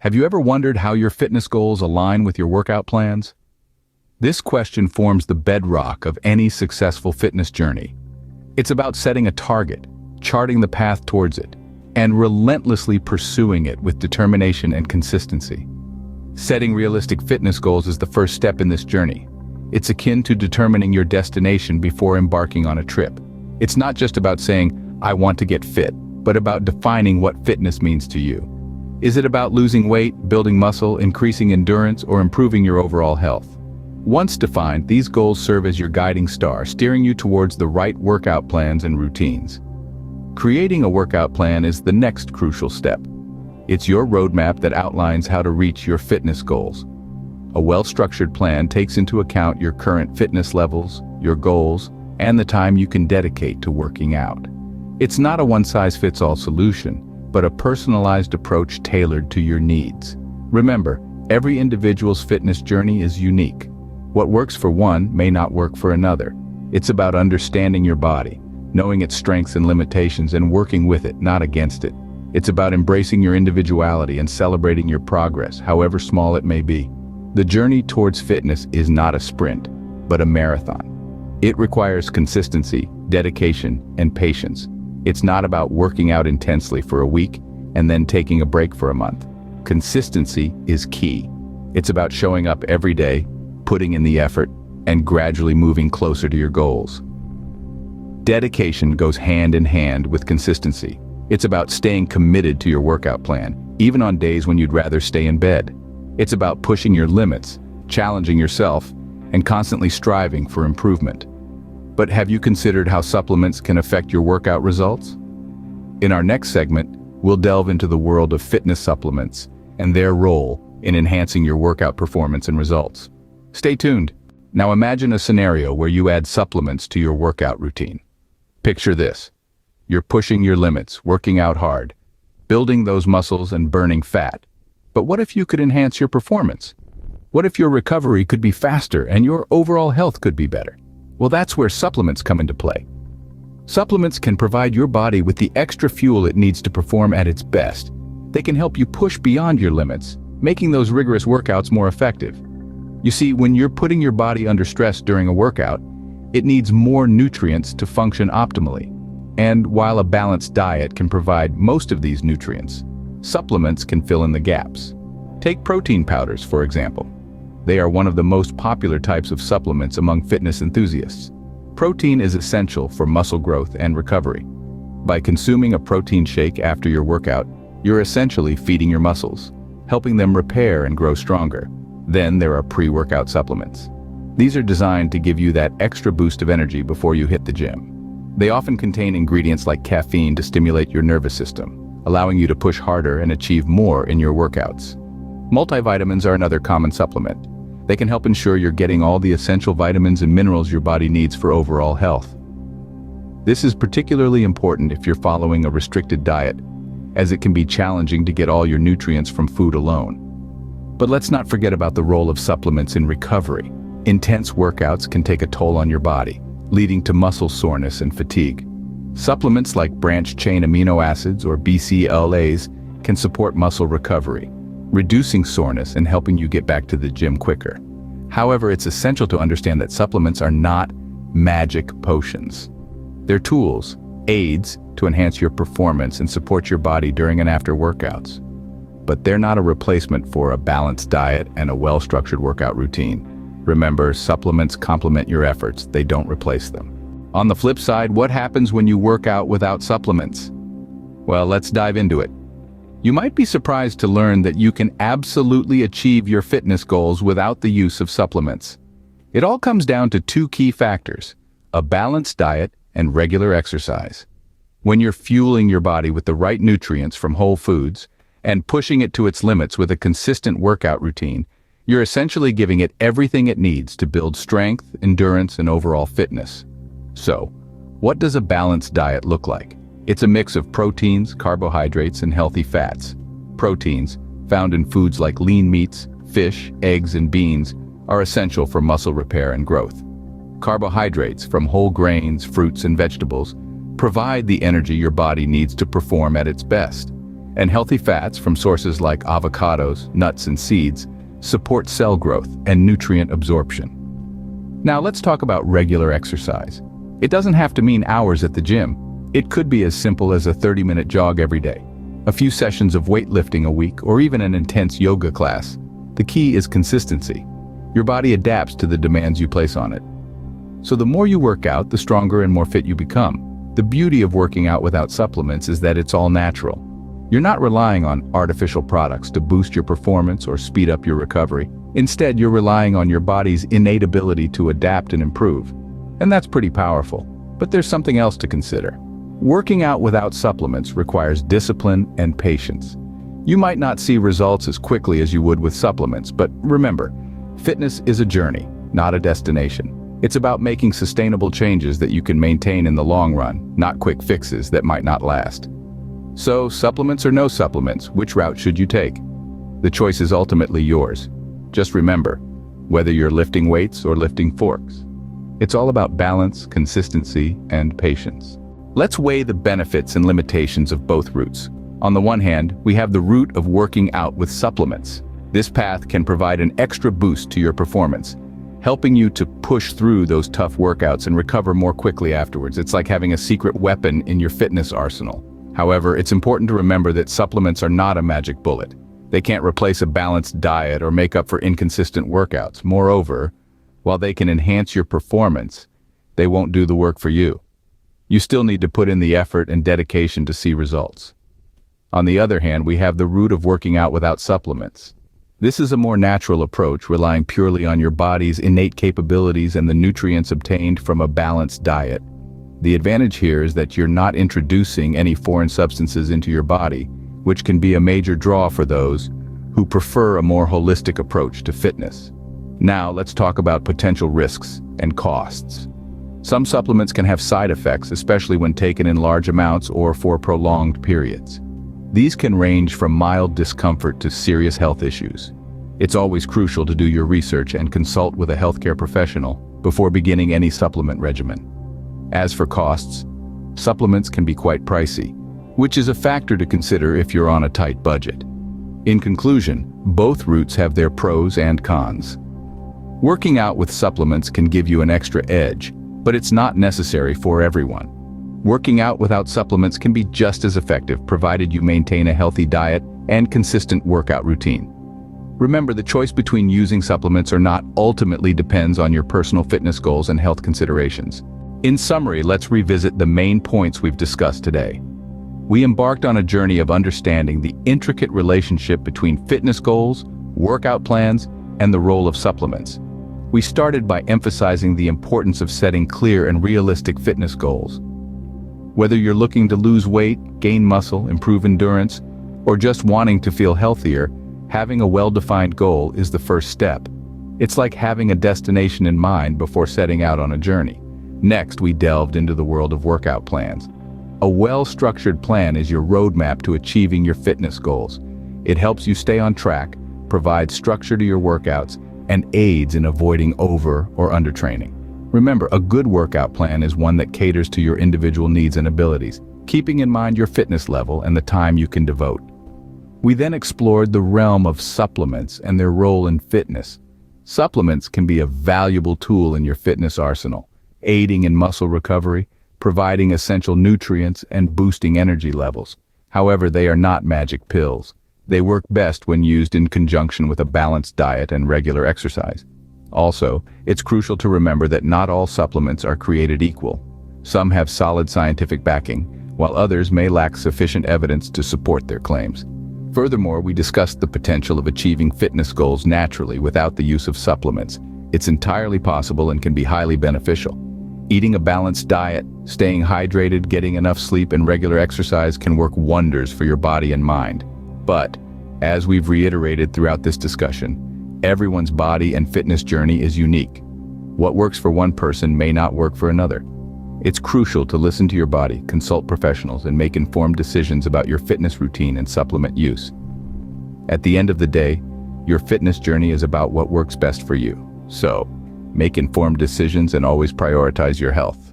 Have you ever wondered how your fitness goals align with your workout plans? This question forms the bedrock of any successful fitness journey. It's about setting a target, charting the path towards it, and relentlessly pursuing it with determination and consistency. Setting realistic fitness goals is the first step in this journey. It's akin to determining your destination before embarking on a trip. It's not just about saying, "I want to get fit," but about defining what fitness means to you. Is it about losing weight, building muscle, increasing endurance, or improving your overall health? Once defined, these goals serve as your guiding star, steering you towards the right workout plans and routines. Creating a workout plan is the next crucial step. It's your roadmap that outlines how to reach your fitness goals. A well-structured plan takes into account your current fitness levels, your goals, and the time you can dedicate to working out. It's not a one-size-fits-all solution, but a personalized approach tailored to your needs. Remember, every individual's fitness journey is unique. What works for one may not work for another. It's about understanding your body, knowing its strengths and limitations, and working with it, not against it. It's about embracing your individuality and celebrating your progress, however small it may be. The journey towards fitness is not a sprint, but a marathon. It requires consistency, dedication, and patience. It's not about working out intensely for a week and then taking a break for a month. Consistency is key. It's about showing up every day, putting in the effort, and gradually moving closer to your goals. Dedication goes hand in hand with consistency. It's about staying committed to your workout plan, even on days when you'd rather stay in bed. It's about pushing your limits, challenging yourself, and constantly striving for improvement. But have you considered how supplements can affect your workout results? In our next segment, we'll delve into the world of fitness supplements and their role in enhancing your workout performance and results. Stay tuned. Now imagine a scenario where you add supplements to your workout routine. Picture this. You're pushing your limits, working out hard, building those muscles and burning fat. But what if you could enhance your performance? What if your recovery could be faster and your overall health could be better? Well, that's where supplements come into play. Supplements can provide your body with the extra fuel it needs to perform at its best. They can help you push beyond your limits, making those rigorous workouts more effective. You see, when you're putting your body under stress during a workout, it needs more nutrients to function optimally. And while a balanced diet can provide most of these nutrients, supplements can fill in the gaps. Take protein powders, for example. They are one of the most popular types of supplements among fitness enthusiasts. Protein is essential for muscle growth and recovery. By consuming a protein shake after your workout, you're essentially feeding your muscles, helping them repair and grow stronger. Then there are pre-workout supplements. These are designed to give you that extra boost of energy before you hit the gym. They often contain ingredients like caffeine to stimulate your nervous system, allowing you to push harder and achieve more in your workouts. Multivitamins are another common supplement. They can help ensure you're getting all the essential vitamins and minerals your body needs for overall health. This is particularly important if you're following a restricted diet, as it can be challenging to get all your nutrients from food alone. But let's not forget about the role of supplements in recovery. Intense workouts can take a toll on your body, leading to muscle soreness and fatigue. Supplements like branched-chain amino acids or BCAAs can support muscle recovery, reducing soreness and helping you get back to the gym quicker. However, it's essential to understand that supplements are not magic potions. They're tools, aids to enhance your performance and support your body during and after workouts. But they're not a replacement for a balanced diet and a well-structured workout routine. Remember, supplements complement your efforts, they don't replace them. On the flip side, what happens when you work out without supplements? Well, let's dive into it. You might be surprised to learn that you can absolutely achieve your fitness goals without the use of supplements. It all comes down to two key factors: a balanced diet and regular exercise. When you're fueling your body with the right nutrients from whole foods and pushing it to its limits with a consistent workout routine, you're essentially giving it everything it needs to build strength, endurance, and overall fitness. So, what does a balanced diet look like? It's a mix of proteins, carbohydrates, and healthy fats. Proteins, found in foods like lean meats, fish, eggs, and beans, are essential for muscle repair and growth. Carbohydrates, from whole grains, fruits, and vegetables, provide the energy your body needs to perform at its best. And healthy fats from sources like avocados, nuts, and seeds support cell growth and nutrient absorption. Now let's talk about regular exercise. It doesn't have to mean hours at the gym. It could be as simple as a 30-minute jog every day, a few sessions of weightlifting a week, or even an intense yoga class. The key is consistency. Your body adapts to the demands you place on it. So the more you work out, the stronger and more fit you become. The beauty of working out without supplements is that it's all natural. You're not relying on artificial products to boost your performance or speed up your recovery. Instead, you're relying on your body's innate ability to adapt and improve. And that's pretty powerful. But there's something else to consider. Working out without supplements requires discipline and patience. You might not see results as quickly as you would with supplements, but remember, fitness is a journey, not a destination. It's about making sustainable changes that you can maintain in the long run, not quick fixes that might not last. So, supplements or no supplements, which route should you take? The choice is ultimately yours. Just remember, whether you're lifting weights or lifting forks, it's all about balance, consistency, and patience. Let's weigh the benefits and limitations of both routes. On the one hand, we have the route of working out with supplements. This path can provide an extra boost to your performance, helping you to push through those tough workouts and recover more quickly afterwards. It's like having a secret weapon in your fitness arsenal. However, it's important to remember that supplements are not a magic bullet. They can't replace a balanced diet or make up for inconsistent workouts. Moreover, while they can enhance your performance, they won't do the work for you. You still need to put in the effort and dedication to see results. On the other hand, we have the route of working out without supplements. This is a more natural approach, relying purely on your body's innate capabilities and the nutrients obtained from a balanced diet. The advantage here is that you're not introducing any foreign substances into your body, which can be a major draw for those who prefer a more holistic approach to fitness. Now, let's talk about potential risks and costs. Some supplements can have side effects, especially when taken in large amounts or for prolonged periods. These can range from mild discomfort to serious health issues. It's always crucial to do your research and consult with a healthcare professional before beginning any supplement regimen. As for costs, supplements can be quite pricey, which is a factor to consider if you're on a tight budget. In conclusion, both routes have their pros and cons. Working out with supplements can give you an extra edge, but it's not necessary for everyone. Working out without supplements can be just as effective, provided you maintain a healthy diet and consistent workout routine. Remember, the choice between using supplements or not ultimately depends on your personal fitness goals and health considerations. In summary, let's revisit the main points we've discussed today. We embarked on a journey of understanding the intricate relationship between fitness goals, workout plans, and the role of supplements. We started by emphasizing the importance of setting clear and realistic fitness goals. Whether you're looking to lose weight, gain muscle, improve endurance, or just wanting to feel healthier, having a well-defined goal is the first step. It's like having a destination in mind before setting out on a journey. Next, we delved into the world of workout plans. A well-structured plan is your roadmap to achieving your fitness goals. It helps you stay on track, provides structure to your workouts, and aids in avoiding over or undertraining. Remember, a good workout plan is one that caters to your individual needs and abilities, keeping in mind your fitness level and the time you can devote. We then explored the realm of supplements and their role in fitness. Supplements can be a valuable tool in your fitness arsenal, aiding in muscle recovery, providing essential nutrients, and boosting energy levels. However, they are not magic pills. They work best when used in conjunction with a balanced diet and regular exercise. Also, it's crucial to remember that not all supplements are created equal. Some have solid scientific backing, while others may lack sufficient evidence to support their claims. Furthermore, we discussed the potential of achieving fitness goals naturally without the use of supplements. It's entirely possible and can be highly beneficial. Eating a balanced diet, staying hydrated, getting enough sleep, and regular exercise can work wonders for your body and mind. But, as we've reiterated throughout this discussion, everyone's body and fitness journey is unique. What works for one person may not work for another. It's crucial to listen to your body, consult professionals, and make informed decisions about your fitness routine and supplement use. At the end of the day, your fitness journey is about what works best for you. So, make informed decisions and always prioritize your health.